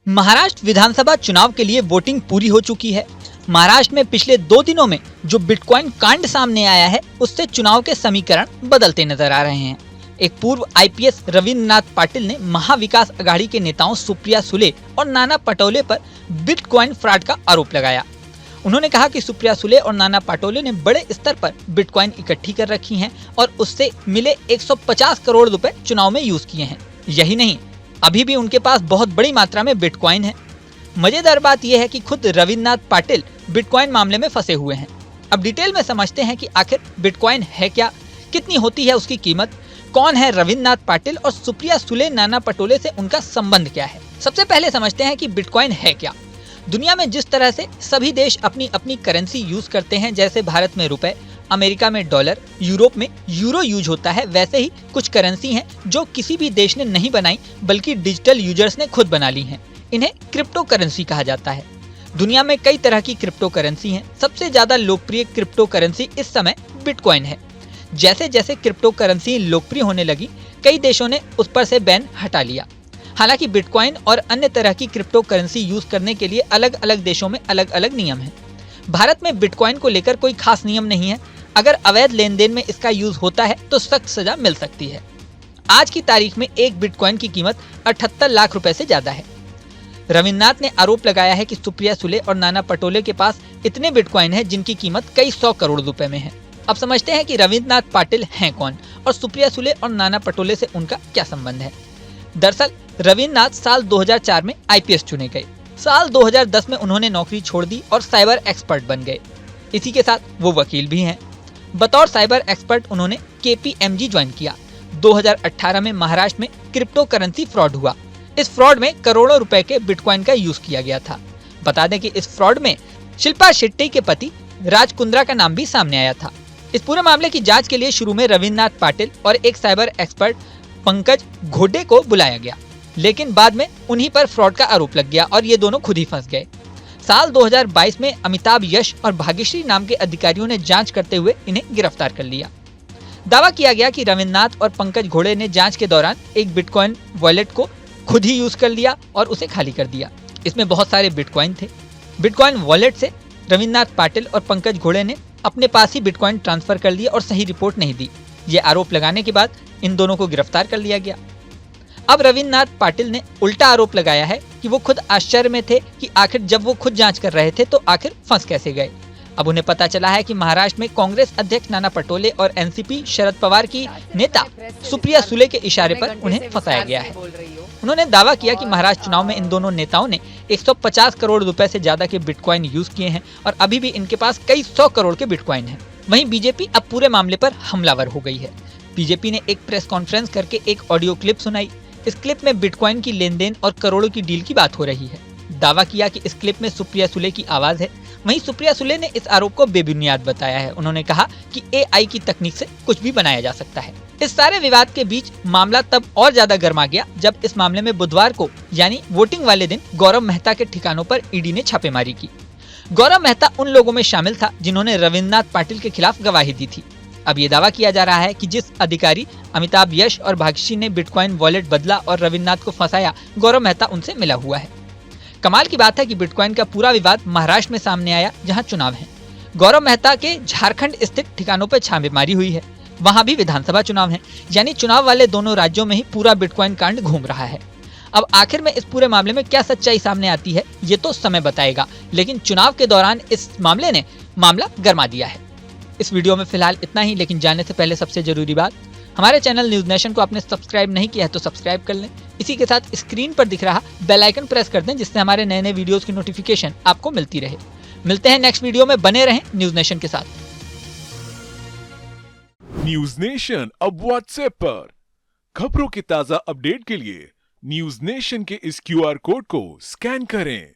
महाराष्ट्र विधानसभा चुनाव के लिए वोटिंग पूरी हो चुकी है। महाराष्ट्र में पिछले 2 दिनों में जो बिटकॉइन कांड सामने आया है, उससे चुनाव के समीकरण बदलते नजर आ रहे हैं। एक पूर्व आईपीएस रविन्द्रनाथ पाटिल ने महाविकास अघाड़ी के नेताओं सुप्रिया सुले और नाना पटोले पर बिटकॉइन फ्रॉड का आरोप लगाया। उन्होंने कहा कि सुप्रिया सुले और नाना पटोले ने बड़े स्तर पर बिटकॉइन इकट्ठी कर रखी हैं और उससे मिले 150 करोड़ रुपए चुनाव में यूज किए हैं। यही नहीं, अभी भी उनके पास बहुत बड़ी मात्रा में बिटकॉइन है। मजेदार बात यह है कि खुद रविन्द्रनाथ पाटिल बिटकॉइन मामले में फंसे हुए हैं। अब डिटेल में समझते हैं कि आखिर बिटकॉइन है क्या, कितनी होती है उसकी कीमत, कौन है रविन्द्रनाथ पाटिल और सुप्रिया सुले नाना पटोले से उनका संबंध क्या है। सबसे पहले समझते हैं कि बिटकॉइन है क्या। दुनिया में जिस तरह से सभी देश अपनी अपनी करेंसी यूज करते हैं, जैसे भारत में रुपए, अमेरिका में डॉलर, यूरोप में यूरो यूज होता है, वैसे ही कुछ करेंसी हैं जो किसी भी देश ने नहीं बनाई बल्कि डिजिटल यूजर्स ने खुद बना ली हैं। इन्हें क्रिप्टो करेंसी कहा जाता है। दुनिया में कई तरह की क्रिप्टो करेंसी हैं। सबसे ज्यादा लोकप्रिय क्रिप्टो करेंसी इस समय बिटकॉइन है। जैसे जैसे क्रिप्टो करेंसी लोकप्रिय होने लगी, कई देशों ने उस पर से बैन हटा लिया। हालांकि बिटकॉइन और अन्य तरह की क्रिप्टो करेंसी यूज करने के लिए अलग अलग देशों में अलग अलग नियम हैं। भारत में बिटकॉइन को लेकर कोई खास नियम नहीं है। अगर अवैध लेन देन में इसका यूज होता है तो सख्त सजा मिल सकती है। आज की तारीख में एक बिटकॉइन की कीमत 78 लाख रुपए से ज्यादा है। रविन्द्रनाथ ने आरोप लगाया है कि सुप्रिया सुले और नाना पटोले के पास इतने बिटकॉइन है जिनकी कीमत कई 100 करोड़ रुपए में है। अब समझते हैं कि रविन्द्रनाथ पाटिल हैं कौन और सुप्रिया सुले और नाना पटोले से उनका क्या संबंध है। दरअसल रविन्द्रनाथ साल 2004 में आईपीएस चुने गए। साल 2010 में उन्होंने नौकरी छोड़ दी और साइबर एक्सपर्ट बन गए। इसी के साथ वो वकील भी हैं। बतौर साइबर एक्सपर्ट उन्होंने केपीएमजी ज्वाइन किया। 2018 में महाराष्ट्र में क्रिप्टो करेंसी फ्रॉड हुआ। इस फ्रॉड में करोड़ों रुपए के बिटकॉइन का यूज किया गया था। बता दें कि इस फ्रॉड में शिल्पा शेट्टी के पति राज कुंद्रा का नाम भी सामने आया था। इस पूरे मामले की जांच के लिए शुरू में रविन्द्रनाथ पाटिल और एक साइबर एक्सपर्ट पंकज घोड़े को बुलाया गया, लेकिन बाद में उन्हीं पर फ्रॉड का आरोप लग गया और ये दोनों खुद ही फंस गए। साल 2022 में अमिताभ यश और भाग्यश्री नाम के अधिकारियों ने जांच करते हुए इन्हें गिरफ्तार कर लिया। दावा किया गया कि रविन्द्रनाथ और पंकज घोड़े ने जांच के दौरान एक बिटकॉइन वॉलेट को खुद ही यूज कर लिया और उसे खाली कर दिया। इसमें बहुत सारे बिटकॉइन थे। बिटकॉइन वॉलेट से रविन्द्रनाथ पाटिल और पंकज घोड़े ने अपने पास ही बिटकॉइन ट्रांसफर कर लिए और सही रिपोर्ट नहीं दी। ये आरोप लगाने के बाद इन दोनों को गिरफ्तार कर लिया गया। अब रविन्द्रनाथ पाटिल ने उल्टा आरोप लगाया है कि वो खुद आश्चर्य में थे कि आखिर जब वो खुद जांच कर रहे थे तो आखिर फंस कैसे गए। अब उन्हें पता चला है कि महाराष्ट्र में कांग्रेस अध्यक्ष नाना पटोले और एनसीपी शरद पवार की नेता सुप्रिया सुले के इशारे पर उन्हें फंसाया गया है। उन्होंने दावा किया कि महाराष्ट्र चुनाव में इन दोनों नेताओं ने 150 करोड़ रुपए से ज्यादा के बिटकॉइन यूज किए हैं और अभी भी इनके पास कई 100 करोड़ के बिटकॉइन हैं। वहीं बीजेपी अब पूरे मामले पर हमलावर हो गई है। बीजेपी ने एक प्रेस कॉन्फ्रेंस करके एक ऑडियो क्लिप सुनाई। इस क्लिप में बिटकॉइन की लेन देन और करोड़ों की डील की बात हो रही है। दावा किया कि इस क्लिप में सुप्रिया सुले की आवाज है। वहीं सुप्रिया सुले ने इस आरोप को बेबुनियाद बताया है। उन्होंने कहा कि एआई की तकनीक से कुछ भी बनाया जा सकता है। इस सारे विवाद के बीच मामला तब और ज्यादा गर्मा गया जब इस मामले में बुधवार को यानी वोटिंग वाले दिन गौरव मेहता के ठिकानों पर ईडी ने छापेमारी की। गौरव मेहता उन लोगों में शामिल था जिन्होंने रविन्द्रनाथ पाटिल के खिलाफ गवाही दी थी। अब ये दावा किया जा रहा है कि जिस अधिकारी अमिताभ यश और भाग्यश्री ने बिटकॉइन वॉलेट बदला और रविन्द्रनाथ को फंसाया, गौरव मेहता उनसे मिला हुआ है। कमाल की बात है कि बिटकॉइन का पूरा विवाद महाराष्ट्र में सामने आया, जहां चुनाव है। गौरव मेहता के झारखंड स्थित ठिकानों पर छापेमारी हुई है। वहां भी विधानसभा चुनाव है, यानी चुनाव वाले दोनों राज्यों में ही पूरा बिटकॉइन कांड घूम रहा है। अब आखिर में इस पूरे मामले में क्या सच्चाई सामने आती है, ये तो समय बताएगा, लेकिन चुनाव के दौरान इस मामले ने मामला गरमा दिया है। इस वीडियो में फिलहाल इतना ही, लेकिन जाने से पहले सबसे जरूरी बात, हमारे चैनल न्यूज नेशन को आपने सब्सक्राइब नहीं किया है तो सब्सक्राइब कर लें। इसी के साथ स्क्रीन पर दिख रहा बेल आइकन प्रेस कर दें, जिससे हमारे नए नए वीडियोस की नोटिफिकेशन आपको मिलती रहे। मिलते हैं नेक्स्ट वीडियो में, बने रहें न्यूज नेशन के साथ। न्यूज नेशन अब व्हाट्सएप पर खबरों की ताजा अपडेट के लिए न्यूज नेशन के इस क्यूआर कोड को स्कैन करें।